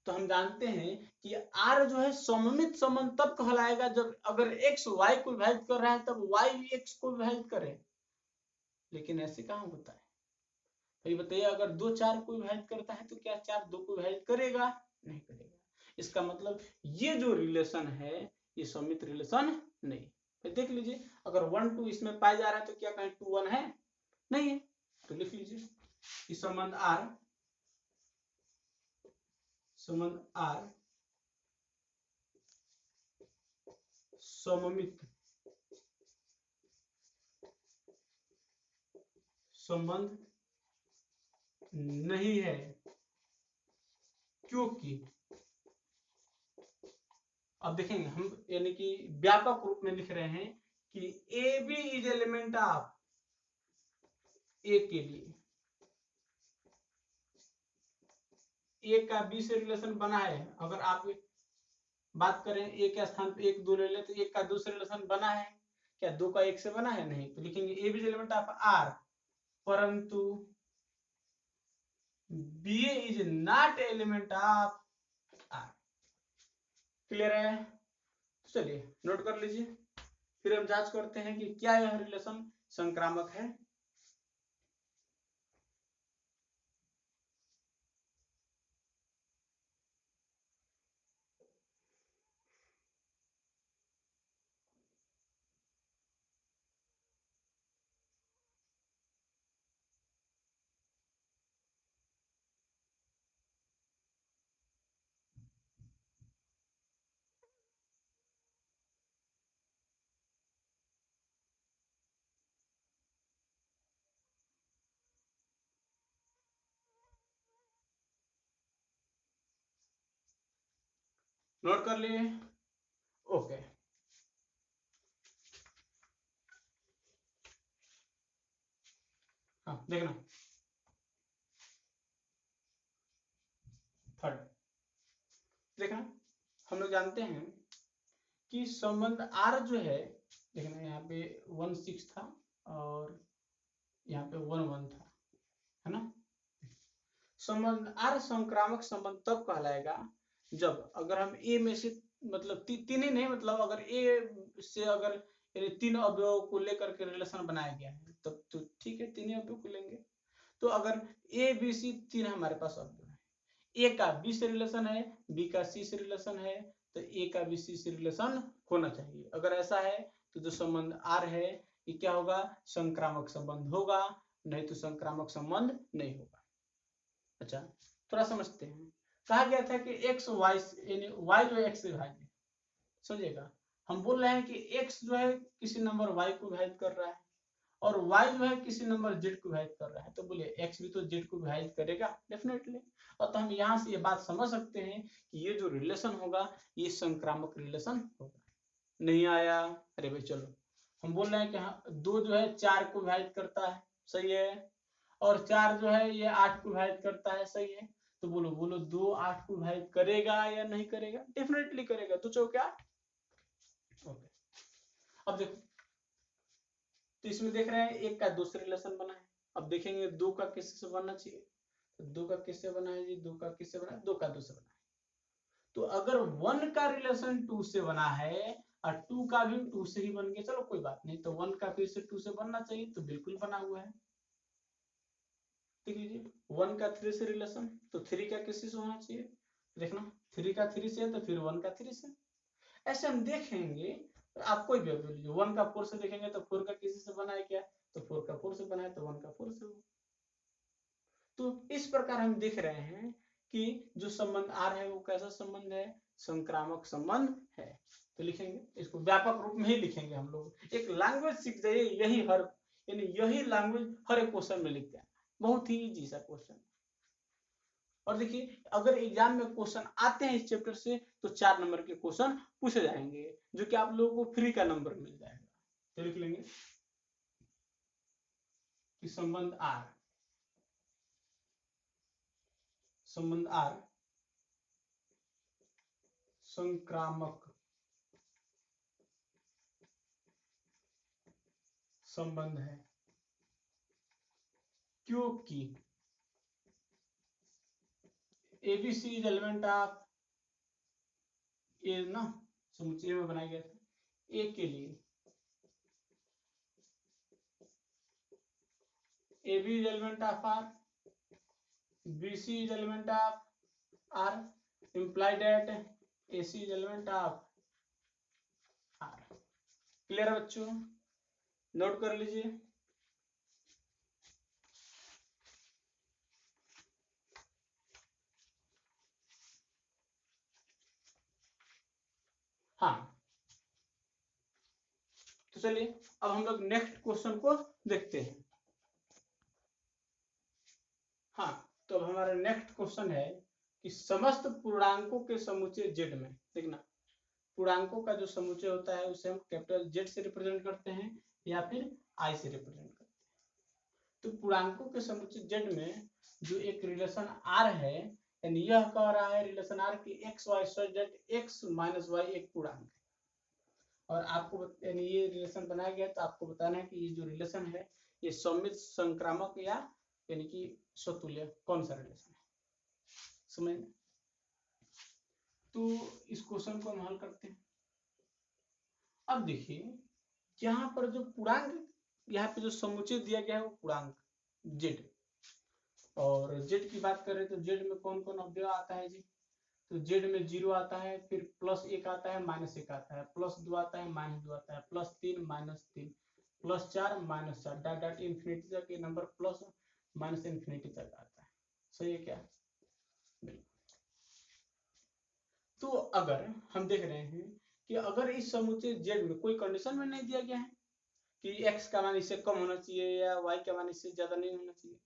तो हम जानते हैं कि R जो है सममित संबंध तब कहलाएगा जब अगर X Y को विभाजित कर रहा है तब Y भी X को विभाजित करे। लेकिन ऐसे कहाँ होता है? तो बताइए, अगर 2 4 को विभाजित करता है तो क्या 4 2 को विभाजित करेगा? नहीं करेगा। इसका मतलब ये जो रिलेशन है ये सममित रिलेशन नहीं। फिर देख लीजिए, अगर 1 2 इसमें पाया जा रहा है तो क्या कहें 2 1 है? नहीं है। तो लिख लीजिए कि संबंध R सममित संबंध नहीं है, क्योंकि अब देखेंगे हम, यानी कि व्यापक रूप में लिख रहे हैं कि A B is element of A के लिए ए का बी से रिलेशन बना है। अगर आप बात करें ए के स्थान पे 1 2 ले ले तो 1 का 2 से रिलेशन बना है क्या? 2 का 1 से बना है? नहीं। तो लिखेंगे A B is element of R, परंतु B is not element of R. Clear है? चलिए नोट कर लीजिए, फिर हम जांच करते हैं कि क्या यह रिलेशन संक्रामक है। नोट कर लिए? ओके। हाँ देखना, थर्ड देखना, हम लोग जानते हैं कि संबंध R जो है, देखना यहाँ पे 1 6 था और यहाँ पे 1 1 था, है ना। संबंध R संक्रामक संबंध तब कहलाएगा जब अगर हम A में से, मतलब तीन ही नहीं, मतलब अगर A से अगर 3 अवयवों को लेकर के रिलेशन बनाया गया है तब तो ठीक है, 3 अवयव को लेंगे। तो अगर A B C 3 हमारे पास अवयव है, A का B से रिलेशन है, B का C से रिलेशन है, तो A का भी C से रिलेशन होना चाहिए। अगर ऐसा है तो जो संबंध R है ये क्या होगा? संक्रामक संबंध होगा, नहीं तो संक्रामक संबंध नहीं होगा। अच्छा थोड़ा समझते हैं। कहा गया था कि x y यानी y जो है x से विभाज्य, समझिएगा। हम बोल रहे हैं कि x जो है किसी नंबर y को विभाजित कर रहा है और y जो है किसी नंबर z को विभाजित कर रहा है, तो बोलिए x भी तो z को विभाजित करेगा डेफिनेटली। और तो हम यहाँ से ये बात समझ सकते हैं कि ये जो रिलेशन होगा ये संक्रामक रिलेशन होगा। नहीं आया? अरे भाई चलो, हम बोल रहे हैं कि हाँ 2 जो है 4 को विभाजित करता है, सही है, और 4 जो है ये 8 को विभाजित करता है, सही है। तो बोलो बोलो 2 8 को विभाजित करेगा या नहीं करेगा? डेफिनेटली करेगा। तो चौके 8। ओके। अब देखो, तो इसमें देख रहे हैं एक का दो से रिलेशन बना है। अब देखेंगे दो का किससे बनना चाहिए, तो दो का किससे बना है जी, दो का किससे बना है, दो का दो से बना है। तो अगर वन का रिलेशन टू से बना है और टू का भी टू से ही बन गया, चलो कोई बात नहीं, तो वन का फिर से टू से बनना चाहिए, तो बिल्कुल बना हुआ है। ठीक है जी, वन का थ्री से रिलेशन, तो थ्री का किसी से होना चाहिए, देखना थ्री का थ्री से है तो फिर वन का थ्री से। ऐसे हम देखेंगे, आप कोई भी लीजिए, वन का फोर से देखेंगे तो फोर का किसी से बना है क्या, तो फोर का फोर से बना है, तो वन का फोर से हो। तो इस प्रकार हम देख रहे हैं कि जो संबंध आर है वो कैसा संबंध है, संक्रामक संबंध है। तो लिखेंगे इसको व्यापक रूप में ही लिखेंगे हम लोग, एक लैंग्वेज सीख जाइए, यही हर यानी यही लैंग्वेज हर एक क्वेश्चन में लिखते हैं, बहुत ही इजी सा क्वेश्चन। और देखिए अगर एग्जाम में क्वेश्चन आते हैं इस चैप्टर से तो 4 नंबर के क्वेश्चन पूछे जाएंगे, जो कि आप लोगों को फ्री का नंबर मिल जाएगा। तो लिख लेंगे कि संबंध आर, संबंध आर संक्रामक संबंध है, क्योंकि एबीसी इज एलिमेंट ऑफ ए ना, समुच्चय में बनाया गया था, ए के लिए AB is element of R, BC is element of R, implied that AC is element of R। Clear है बच्चों, नोट कर लीजिए। हाँ, तो चलिए अब हम लोग नेक्स्ट क्वेश्चन को देखते हैं। हाँ, तो अब हमारा नेक्स्ट क्वेश्चन है कि समस्त पूर्णांकों के समुच्चय जेड में, देखना पूर्णांकों का जो समुच्चय होता है उसे हम कैपिटल जेड से रिप्रेजेंट करते हैं या फिर आई से रिप्रेजेंट करते हैं। तो पूर्णांकों के समुच्चय जेड में जो एक रिलेशन आर है, यानी यह कह रहा है रिलेशन आर की x Y such that x minus y एक पूर्णांक है। और आपको यानी ये रिलेशन बनाया गया, तो आपको बताना है कि ये जो रिलेशन है ये सममित, संक्रामक या यानी कि स्वतुल्य कौन सा रिलेशन है, समझ। तो इस क्वेश्चन को हम हल करते हैं। अब देखिए यहाँ पर जो पूर्णांक, यहाँ पे जो समुच्चय दिया गया है वो पूर्णांक जेड, और जेड की बात करें तो जेड में कौन कौन अवयव आता है जी, तो जेड में 0 आता है, फिर +1 आता है, -1 आता है, +2 आता है, -2 आता है, +3 -3, +4 -4, डॉट डॉट इन्फिनिटी तक ये नंबर प्लस माइनस इन्फिनिटी तक आता है। सही है क्या, बिल्कुल। तो अगर हम देख रहे हैं कि अगर इस समुच्चय जेड में कोई कंडीशन में नहीं दिया गया है कि x का मान इससे कम होना चाहिए या y का मान इससे ज्यादा नहीं होना चाहिए,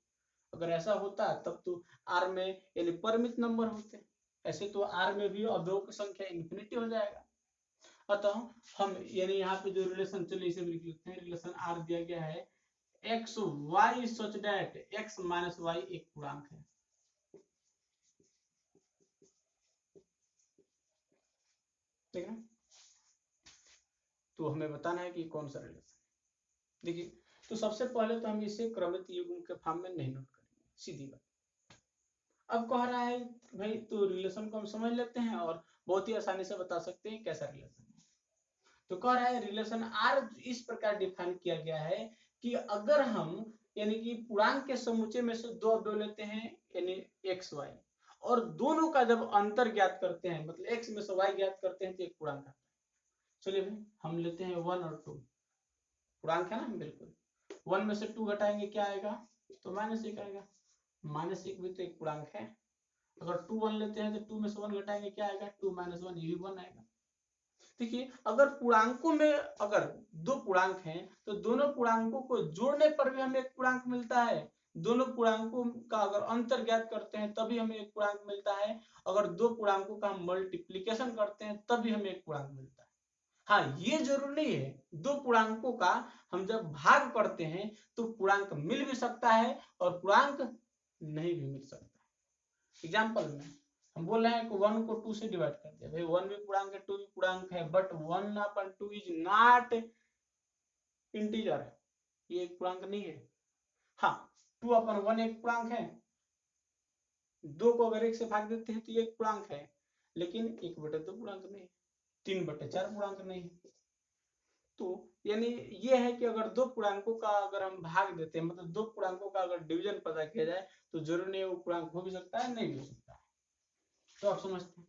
अगर ऐसा होता तब तो R में यानी परिमित नंबर होते, ऐसे तो R में भी अवयवों की संख्या इन्फिनिटी हो जाएगा। अतः हम यानी यहाँ पे जो रिलेशन, चलिए इसे लिख लेते हैं, रिलेशन R दिया गया है x Y such that x minus y एक पूर्णांक है। ठीक है, तो हमें बताना है कि कौन सा रिलेशन। देखिए तो सबसे पहले तो हम इसे क्रमित युग्म के फॉर्म में नहीं नोट करेंगे, सीधी बात। अब कह रहा है भाई तो रिलेशन को हम समझ लेते हैं और बहुत ही आसानी से बता सकते हैं कैसा रिलेशन है। तो कह रहा है रिलेशन आर इस प्रकार डिफाइन किया गया है कि अगर हम यानी कि पूर्णांक के समुच्चय में से दो अवयव लेते हैं यानी एक्स वाई, और दोनों का जब अंतर ज्ञात करते हैं, मतलब एक्स में से वाई ज्ञात करते हैं, तो एक पूर्णांक आता है। चलिए भाई हम लेते हैं 1 और 2, पूर्णांक है ना, बिल्कुल। 1 में से 2 घटाएंगे क्या आएगा, तो -1 आएगा, -1 भी तो एक पूर्णांक है। अगर 2 1 लेते हैं तो 2 में से 1 घटाएंगे क्या आएगा, 2 - 1 ये भी 1 आएगा। देखिए अगर पूर्णांकों में अगर दो पूर्णांक हैं तो दोनों पूर्णांकों को जोड़ने पर भी हमें एक पूर्णांक मिलता है, दोनों पूर्णांकों का अगर अंतर ज्ञात करते हैं तभी हमें एक पूर्णांक मिलता है, अगर दो पूर्णांकों का हम मल्टीप्लीकेशन करते हैं तभी हमें एक पूर्णांक मिलता है। हाँ, ये जरूर नहीं है दो पूर्णांकों का हम जब भाग करते हैं तो पूर्णांक मिल भी सकता है और पूर्णांक नहीं भी मिल सकता है। एग्जाम्पल में हम बोल रहे हैं कि 1 को 2 से डिवाइड कर दिया, भाई 1 भी पूर्णांक है 2 भी पूर्णांक है, बट 1/2 इज नॉट इंटीजर है, ये एक पूर्णांक नहीं है। हाँ 2/1 एक पूर्णांक है, 2 को अगर 1 से भाग देते हैं तो ये एक पूर्णांक है, लेकिन 1/2 पूर्णांक नहीं है, 3/4 पूर्णांक नहीं है। तो यानी ये है कि अगर दो पूर्णांकों का अगर हम भाग देते हैं, मतलब दो पूर्णांकों का अगर डिवीजन पता किया जाए तो जरूर नहीं वो पूर्णांक हो भी सकता है, नहीं भी हो सकता है। तो आप समझते हैं।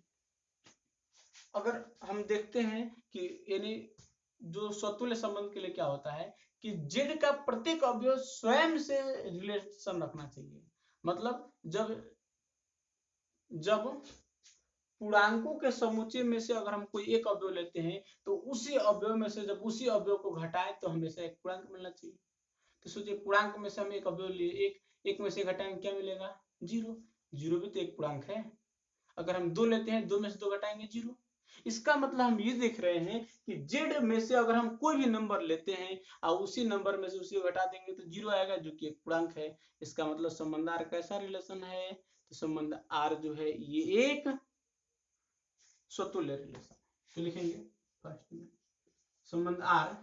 अगर हम देखते हैं कि यानी जो स्वतुल्य संबंध के लिए क्या होता है कि जेड का प्रत्येक अवयव स्वयं से रिलेशन रखना चाहिए। मतलब जब पूर्णांकों के समुच्चय में से अगर हम कोई एक अवयव लेते हैं तो उसी अवयव में से जब उसी अवयव को घटाएं तो हमेशा एक पूर्णांक मिलना चाहिए। तो सोचिए पूर्णांक में से हम एक अवयव लिए, एक में से घटाएंगे क्या मिलेगा? 0। 0 भी तो एक पूर्णांक है। अगर हम 2 लेते हैं, 2 में से 2 घटाएंगे 0। इसका मतलब हम ये देख रहे हैं कि जेड में से अगर हम कोई भी नंबर लेते हैं और उसी नंबर में से उसी को घटा देंगे तो 0 आएगा, जो कि एक पूर्णांक है। इसका मतलब संबंध आर कैसा रिलेशन है? तो संबंध आर जो है ये एक स्वतुल्य रिलेशन। तो लिखेंगे फर्स्ट में संबंध आर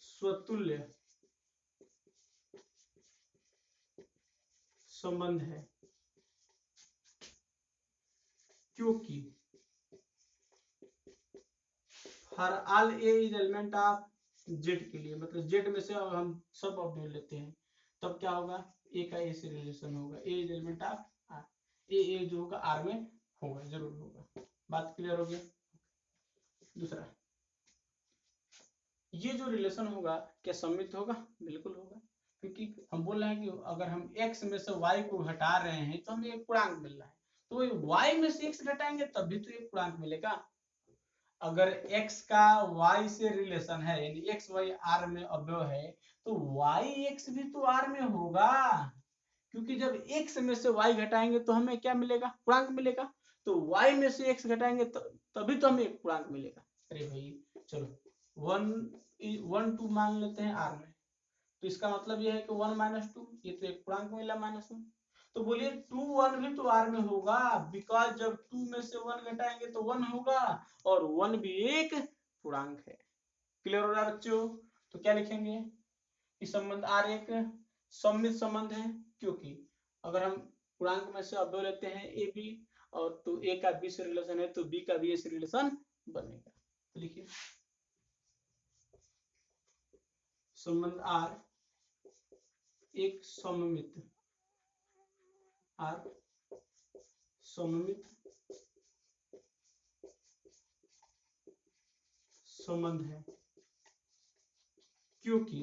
स्वतुल्य संबंध है, क्योंकि हर आल ए इज एलिमेंट ऑफ जेड के लिए, मतलब जेड में से अब हम सब अवयव लेते हैं तब क्या होगा? ए का ए से रिलेशन होगा, ए इज एलिमेंट ऑफ आर, ए जो होगा आर में होगा, जरूर होगा। बात क्लियर हो गया? दूसरा, ये जो रिलेशन होगा क्या सम्मित होगा? बिल्कुल होगा, क्योंकि हम बोल रहे हैं कि अगर हम x में से y को घटा रहे हैं तो हमें एक पूर्णांक मिल रहा है, तो y में से x घटाएंगे तब भी तो एक पूर्णांक मिलेगा। अगर x का y से रिलेशन है यानी x y r में अवयव है तो y x भी तो r में होगा, क्योंकि जब x में से y घटाएंगे तो हमें क्या मिलेगा? पूर्णांक मिलेगा। तो y में से x घटाएंगे तभी तो हमें एक पूर्णांक मिलेगा। अरे भाई चलो 1 2 मान लेते हैं r में, तो इसका मतलब यह है कि 1 - 2 ये तो एक पूर्णांक मिला -1। तो बोलिए 2 1 भी तो r में होगा, बिकॉज जब 2 में से 1 घटाएंगे तो 1 होगा और 1 भी एक पूर्णांक है। क्लियर हो रहा है बच्चों? तो क्या लिखेंगे कि संबंध r एक सम्मित संबंध है, क्योंकि अगर हम पूर्णांक में से अवयव लेते हैं ए बी और तो ए का बी से रिलेशन है तो बी का भी ए से रिलेशन बनेगा। तो लिखिए संबंध r एक सममित संबंध है, क्योंकि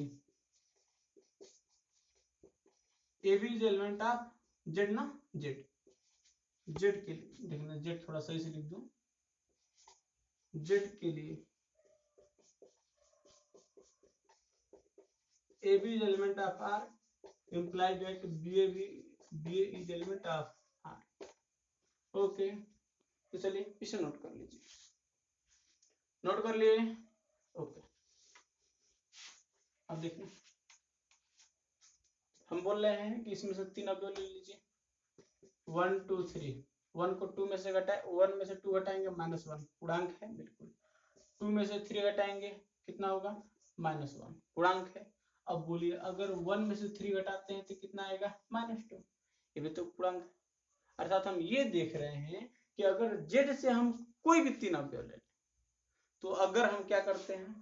A B is element of Z ना, जेड के लिए देखना, जेड थोड़ा सही से लिख दूं, जेड के लिए A B is element of R implies that BA is element of R। Okay, तो चलिए इसे नोट कर लीजिए, नोट कर लिए? ओके, अब देखिए हम बोल रहे हैं कि इसमें से 3 अवयव ले लीजिए 1 2 3। 1 को 2 में से घटाए, 1 में से 2 घटाएंगे -1 पूर्णांक है बिल्कुल। 2 में से 3 घटाएंगे कितना होगा? -1 पूर्णांक है। अब बोलिए अगर 1 में से 3 घटाते हैं तो कितना आएगा? -2, ये भी तो पूर्णांक है। अर्थात हम ये देख रहे हैं कि अगर जेड से हम कोई भी 3 अवयव ले लें तो अगर हम क्या करते हैं,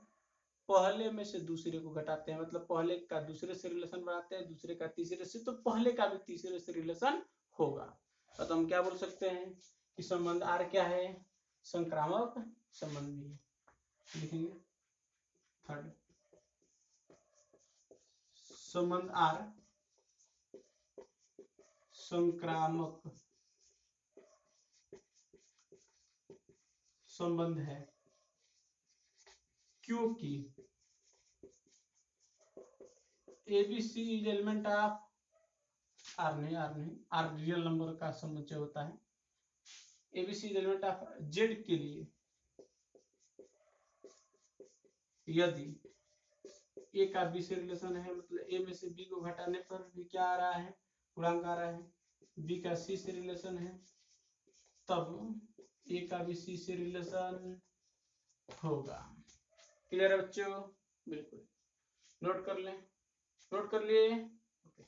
पहले में से दूसरे को घटाते हैं, मतलब पहले का दूसरे से रिलेशन बनाते हैं, दूसरे का तीसरे से, तो पहले का भी तीसरे से रिलेशन होगा। तो हम क्या बोल सकते हैं कि संबंध आर क्या है? संक्रामक संबंध भी है। लिखेंगे थर्ड संबंध आर संक्रामक संबंध है, क्योंकि ABC is element of R नहीं आर रियल नंबर का समुच्चय होता है। ABC is element of Z के लिए यदि ए का बी से रिलेशन है, मतलब ए में से बी को घटाने पर भी क्या आ रहा है? पूर्णांक आ रहा है। बी का सी से रिलेशन है तब ए का भी सी से रिलेशन होगा। क्लियर है बच्चों? बिल्कुल, नोट कर लें, नोट कर लिए। ओके,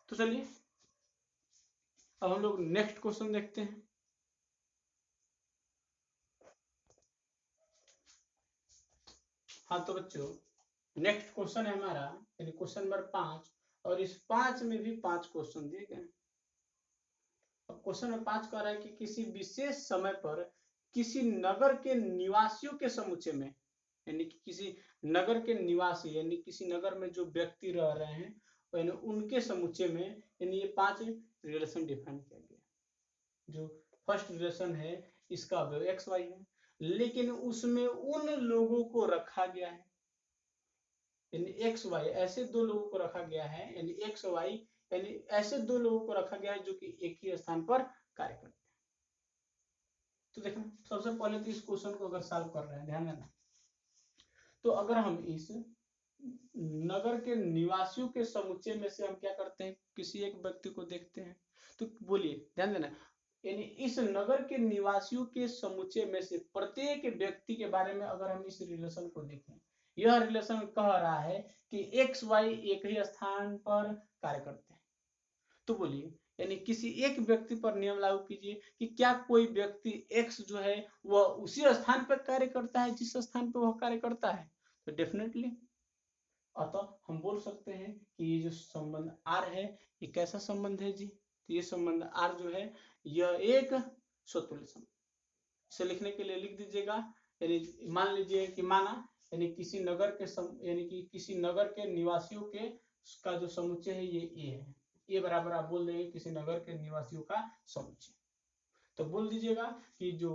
तो चलिए अब हम लोग नेक्स्ट क्वेश्चन देखते हैं। हाँ तो बच्चों नेक्स्ट क्वेश्चन है हमारा यानी क्वेश्चन नंबर 5, और इस 5 में भी 5 क्वेश्चन दिए गए। अब क्वेश्चन नंबर 5 कह रहा है कि किसी विशेष समय पर किसी नगर के निवासियों के समुच्चय में, यानी कि किसी नगर के निवासी यानी किसी नगर में जो व्यक्ति रह रहे हैं यानी उनके समुच्चय में यानी ये 5 रिलेशन डिफाइन किया गया। जो फर्स्ट रिलेशन है इसका अवयव एक्स वाई है, लेकिन उसमें उन लोगों को रखा गया है यानी एक्स वाई, ऐसे दो लोगों को रखा गया है यानी एक्स वाई यानी ऐसे दो लोगों को रखा गया है जो कि एक ही स्थान पर कार्य करते हैं। तो देखना सबसे पहले तो इस क्वेश्चन को अगर सॉल्व कर रहे हैं, ध्यान देना, तो अगर हम इस नगर के निवासियों के समुच्चय में से हम क्या करते हैं, किसी एक व्यक्ति को देखते हैं, तो बोलिए ध्यान देना, यानी इस नगर के निवासियों के समुच्चय में से प्रत्येक व्यक्ति के बारे में अगर हम इस रिलेशन को देखें, यह रिलेशन कह रहा है कि एक्स वाई एक ही स्थान पर कार्य करते हैं। तो बोलिए यानी किसी एक व्यक्ति पर नियम लागू कीजिए कि क्या कोई व्यक्ति एक्स जो है वह उसी स्थान पर कार्य करता है जिस स्थान पर वह कार्य करता है, तो डेफिनेटली अतः हम बोल सकते हैं कि ये जो संबंध आर है ये कैसा संबंध है जी, तो ये संबंध आर जो है यह एक स्वतुल्य संबंध। इसे लिखने के लिए लिख दीजिएगा, यानी मान लीजिए कि माना यानी किसी नगर के यानी कि किसी नगर के निवासियों के का जो समुच्चय है ये ए है, ए बराबर आप बोल देंगे किसी नगर के निवासियों का समुच्चय। तो बोल दीजिएगा कि जो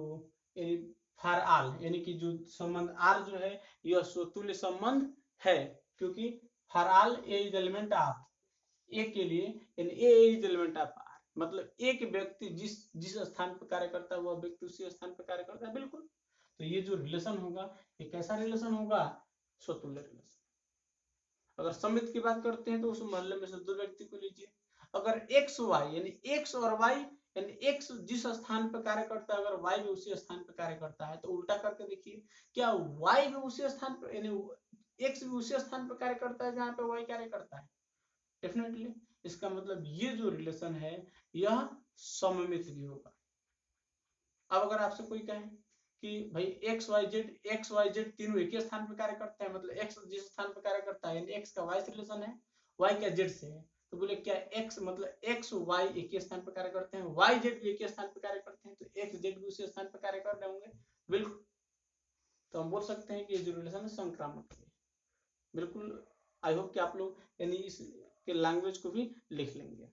फॉर ऑल यानी कि जो संबंध आर जो है यह स्वतुल्य संबंध है, क्योंकि for all A is element of, A के लिए यानी A is element of R, मतलब एक व्यक्ति जिस स्थान पर कार्य करता है वह व्यक्ति उसी स्थान पर कार्य करता है। बिल्कुल, तो ये जो रिलेशन होगा ये कैसा रिलेशन होगा, स्वतुल्य रिलेशन। अगर समित की बात करते हैं तो उस मोहल्ले में से दो व्यक्ति को लीजिए, अगर एक्स वाई यानी एक्स और वाई यानी एक्स जिस स्थान पर कार्य करता है अगर वाई भी उसी स्थान पर कार्य करता है, तो उल्टा करके देखिए क्या वाई भी उसी स्थान पर यानी एक्स भी उसी स्थान पर कार्य करता है जहां पे वाई कार्य करता है, डेफिनेटली इसका मतलब ये जो रिलेशन है यह सममित भी होगा। अब अगर आपसे कोई कहे कि भाई एक्स वाई जेड तीनों एक ही स्थान पर कार्य करते हैं, मतलब एक्स जिस स्थान पर कार्य करता है यानी एक्स का वाई से रिलेशन है, वाई का जेड से है, तो बोले क्या एक्स मतलब एक्स वाई एक ही स्थान पर कार्य करते हैं, वाई जेड भी एक ही स्थान पर कार्य करते हैं, तो एक्स जेड भी उसी स्थान पर कार्य कर रहे होंगे। बिल्कुल, तो हम बोल सकते हैं कि ये जो रिलेशन है संक्रामक है। बिल्कुल, आई होप कि आप लोग यानी इस के लैंग्वेज को भी लिख लेंगे।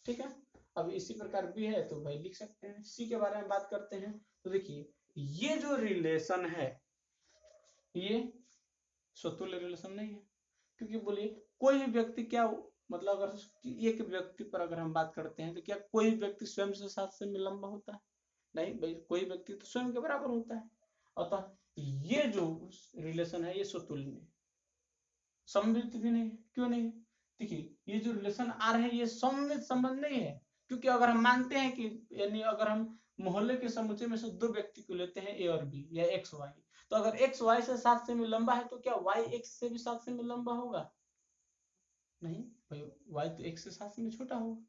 ठीक है, अब इसी प्रकार भी है तो भाई लिख सकते हैं। सी के बारे में बात करते हैं, तो देखिए ये जो रिलेशन है ये स्वतुल्य रिलेशन नहीं है, क्योंकि बोलिए कोई भी व्यक्ति क्या मतलब अगर एक व्यक्ति पर अगर हम बात करते हैं तो क्या कोई व्यक्ति स्वयं से साथ से लंबा होता है, नहीं भाई, कोई व्यक्ति तो स्वयं के बराबर होता है। अतः ये जो रिलेशन है ये स्वतुल्य नहीं, सममित भी नहीं। क्यों नहीं, देखिए ये जो रिलेशन आ रहे हैं ये सममित संबंध नहीं है, क्योंकि अगर हम मानते हैं कि यानी अगर हम मोहल्ले के समुच्चय में से दो व्यक्ति को लेते हैं ए और बी या एक्स वाई, तो अगर एक्स वाई से 7 सेमी लंबा है तो क्या वाई एक्स से भी 7 सेमी लंबा होगा, नहीं भाई, वाई तो एक्स से 7 सेमी छोटा होगा।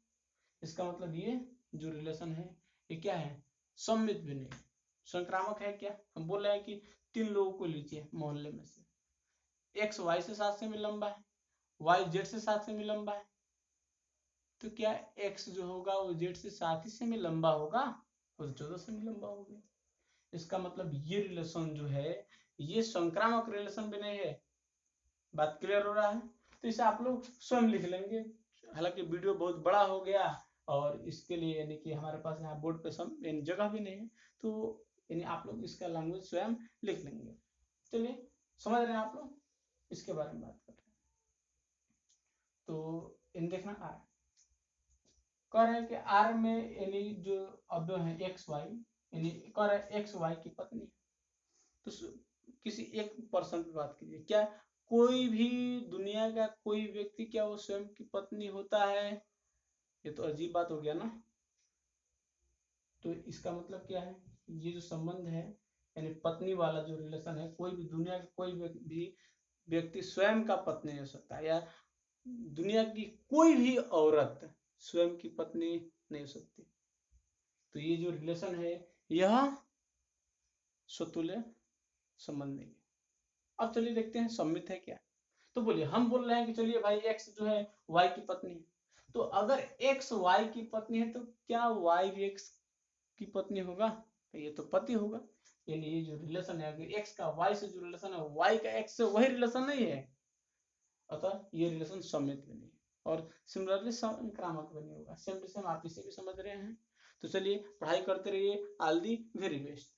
इसका मतलब ये जो रिलेशन है ये क्या है, सममित भी नहीं, संक्रामक है। क्या हम बोल रहे हैं कि 3 लोगों को लीजिए मोहल्ले में से, एक्स वाई से 7 सेमी लंबा है, वाई जेड से 7 सेमी लंबा है, तो क्या एक्स जो होगा वो जेड से 7 ही सेमी लंबा होगा, वो तो 14 सेमी लंबा होगा। इसका मतलब ये रिलेशन जो है ये संक्रामक रिलेशन भी नहीं है। बात क्लियर हो रहा है, तो इसे आप लोग स्वयं लिख लेंगे। हालांकि वीडियो बहुत बड़ा हो गया और इसके लिए यानी कि हमारे पास यहाँ बोर्ड पे जगह भी नहीं है, तो यानी आप लोग इसका लैंग्वेज स्वयं लिख लेंगे। चलिए समझ रहे हैं आप लोग, इसके बारे में बात कर रहे हैं। तो इन देखना आर कह रहे हैं कि आर में यानी जो अवयव है एक्स वाई यानी कह रहे हैं एक्स वाई की पत्नी, तो किसी एक पर्सन पे बात कीजिए, क्या कोई भी दुनिया का कोई व्यक्ति क्या वो स्वयं की पत्नी होता है? ये तो अजीब बात हो गया ना। तो इसका मतलब क्या है, ये जो संबंध है यानी पत्नी वाला जो रिलेशन है, कोई भी दुनिया का कोई भी व्यक्ति स्वयं का पत्नी नहीं हो सकता, या दुनिया की कोई भी औरत स्वयं की पत्नी नहीं हो सकती। तो ये जो रिलेशन है यह स्वतुल्य संबंध नहीं है। अब चलिए देखते हैं सम्मित है क्या। तो बोलिए, हम बोल रहे हैं कि चलिए भाई एक्स जो है वाई की पत्नी है, तो अगर एक्स वाई की पत्नी है तो क्या वाई भी एक्स की पत्नी होगा? तो ये तो पति होगा। यानी ये जो रिलेशन है, अगर एक्स का वाई से जो रिलेशन है, वाई का एक्स से वही रिलेशन नहीं है, अतः ये रिलेशन सम्मित भी नहीं है, और सिमिलरली संक्रामक भी नहीं होगा। सेम टू सेम आप इसे भी समझ रहे हैं। तो चलिए पढ़ाई करते रहिए। All the very best.